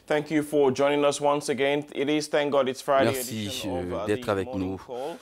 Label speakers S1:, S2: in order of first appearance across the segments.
S1: Thank you for joining us once again. It is, thank God, it's Friday
S2: Merci
S1: edition of
S2: d'être
S1: the
S2: avec
S1: morning
S2: nous
S1: call.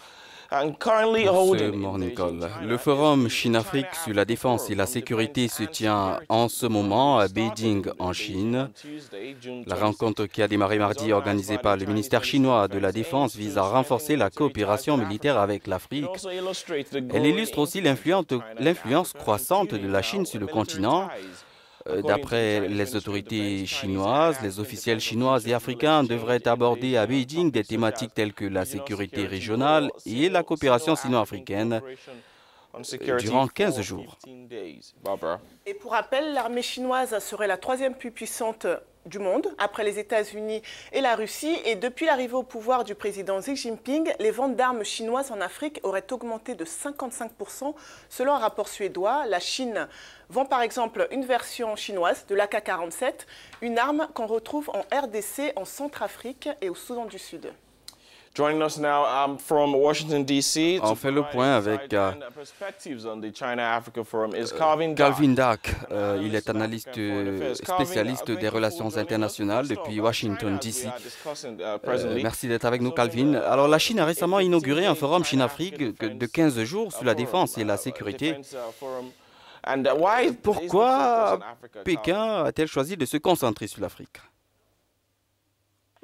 S1: And currently
S2: pour ce
S1: holding in
S2: Morning
S1: Beijing,
S2: Call.
S1: China.
S2: Le
S1: This
S2: forum
S1: is the
S2: Chine-Afrique sur la
S1: China-Africa
S2: défense et
S1: Forum
S2: la
S1: on
S2: sécurité
S1: Defense
S2: se
S1: and
S2: tient
S1: Security.
S2: en ce moment
S1: We
S2: à
S1: started
S2: Beijing,
S1: in
S2: en
S1: Beijing
S2: Chine.
S1: on Tuesday, June
S2: La
S1: 26th.
S2: rencontre qui a démarré
S1: It is
S2: mardi,
S1: organized
S2: organisée
S1: by
S2: par
S1: the
S2: le
S1: Chinese
S2: ministère
S1: Ministry of
S2: chinois de la
S1: Defense, aims
S2: Défense, vise
S1: to
S2: à
S1: strengthen
S2: renforcer la
S1: military ties
S2: coopération
S1: with
S2: militaire
S1: Africa.
S2: avec
S1: It
S2: l'Afrique.
S1: also illustrates the
S2: Elle
S1: growing
S2: illustre aussi
S1: influence of China in
S2: l'influence
S1: Africa,
S2: croissante de
S1: including
S2: la Chine
S1: now
S2: sur le
S1: military
S2: continent.
S1: ties. According to the
S2: D'après
S1: Chinese
S2: les
S1: Ministry of
S2: autorités
S1: Defense, Chinese and
S2: chinoises, les
S1: African
S2: officiels chinois et
S1: diplomatic
S2: africains
S1: relations will
S2: devraient
S1: exchange in
S2: aborder à
S1: Beijing on
S2: Beijing des
S1: topics such
S2: thématiques
S1: as
S2: telles que la
S1: regional
S2: sécurité
S1: security
S2: régionale
S1: law,
S2: et la coopération
S1: Sino-African
S2: sino-africaine
S1: cooperation on security
S2: durant 15
S1: for
S2: jours.
S1: 15 days. Barbara.
S3: Et pour rappel, l'armée chinoise serait la troisième plus puissante du monde, après les États-Unis et la Russie. Et depuis l'arrivée au pouvoir du président Xi Jinping, les ventes d'armes chinoises en Afrique auraient augmenté de 55%. Selon un rapport suédois, la Chine vend par exemple une version chinoise de l'AK-47, une arme qu'on retrouve en RDC, en Centrafrique et au Soudan du Sud.
S1: Joining us now from Washington, D.C.
S2: On fait le point avec Calvin Duck. Il est analyste spécialiste des relations internationales depuis Washington, D.C. Merci d'être avec nous, Calvin. Alors, la Chine a récemment inauguré un forum Chine-Afrique de 15 jours sur la défense et la sécurité. Pourquoi Pékin a-t-elle choisi de se concentrer sur l'Afrique?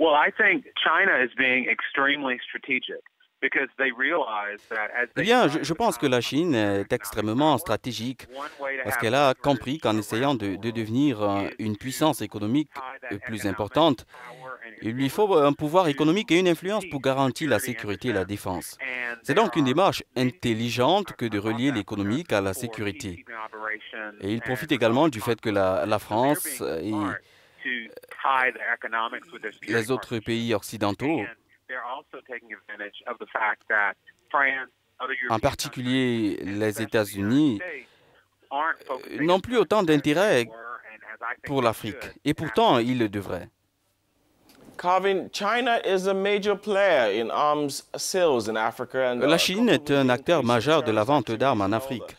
S4: Well, I think China is being extremely strategic because they realize that as
S2: Eh bien, je pense que la Chine est extrêmement stratégique parce qu'elle a compris qu'en essayant de devenir une puissance économique plus importante, il lui faut un pouvoir économique et une influence pour garantir la sécurité et la défense. C'est donc une démarche intelligente que de relier l'économique à la sécurité. Et il profite également du fait que la France et les autres pays occidentaux, en particulier les États-Unis, n'ont plus autant d'intérêt pour l'Afrique. Et pourtant, ils le devraient. La Chine est un acteur majeur de la vente d'armes en Afrique.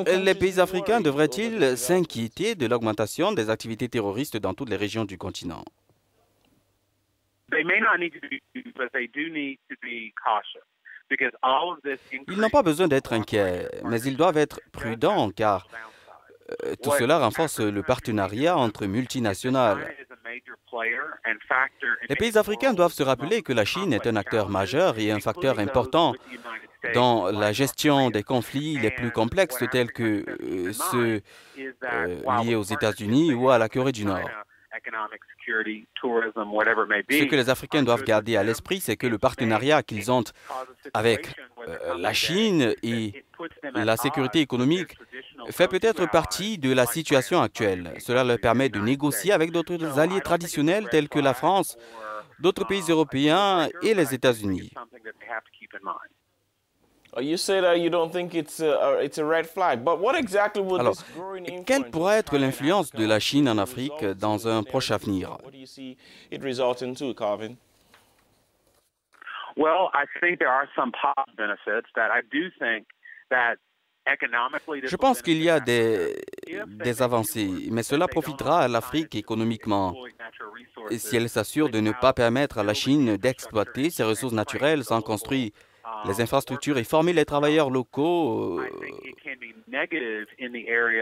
S2: Les pays africains devraient-ils s'inquiéter de l'augmentation des activités terroristes dans toutes les régions du continent? Ils n'ont pas besoin d'être inquiets, mais ils doivent être prudents car tout cela renforce le partenariat entre multinationales. Les pays africains doivent se rappeler que la Chine est un acteur majeur et un facteur important dans la gestion des conflits les plus complexes tels que ceux liés aux États-Unis ou à la Corée du Nord. Ce que les Africains doivent garder à l'esprit, c'est que le partenariat qu'ils ont avec la Chine et la sécurité économique fait peut-être partie de la situation actuelle. Cela leur permet de négocier avec d'autres alliés traditionnels tels que la France, d'autres pays européens et les États-Unis. Alors, quelle pourrait être l'influence de la Chine en Afrique dans un proche avenir? Je pense qu'il y a des avancées, mais cela profitera à l'Afrique économiquement si elle s'assure de ne pas permettre à la Chine d'exploiter ses ressources naturelles sans construire les infrastructures et former les travailleurs locaux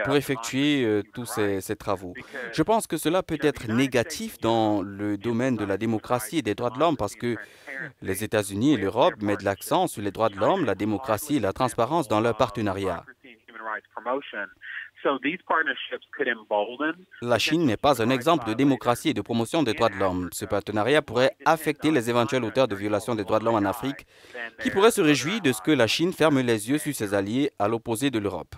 S2: pour effectuer tous ces travaux. Je pense que cela peut être négatif dans le domaine de la démocratie et des droits de l'homme parce que les États-Unis et l'Europe mettent l'accent sur les droits de l'homme, la démocratie et la transparence dans leur partenariat. La Chine n'est pas un exemple de démocratie et de promotion des droits de l'homme. Ce partenariat pourrait affecter les éventuels auteurs de violations des droits de l'homme en Afrique, qui pourraient se réjouir de ce que la Chine ferme les yeux sur ses alliés à l'opposé de l'Europe.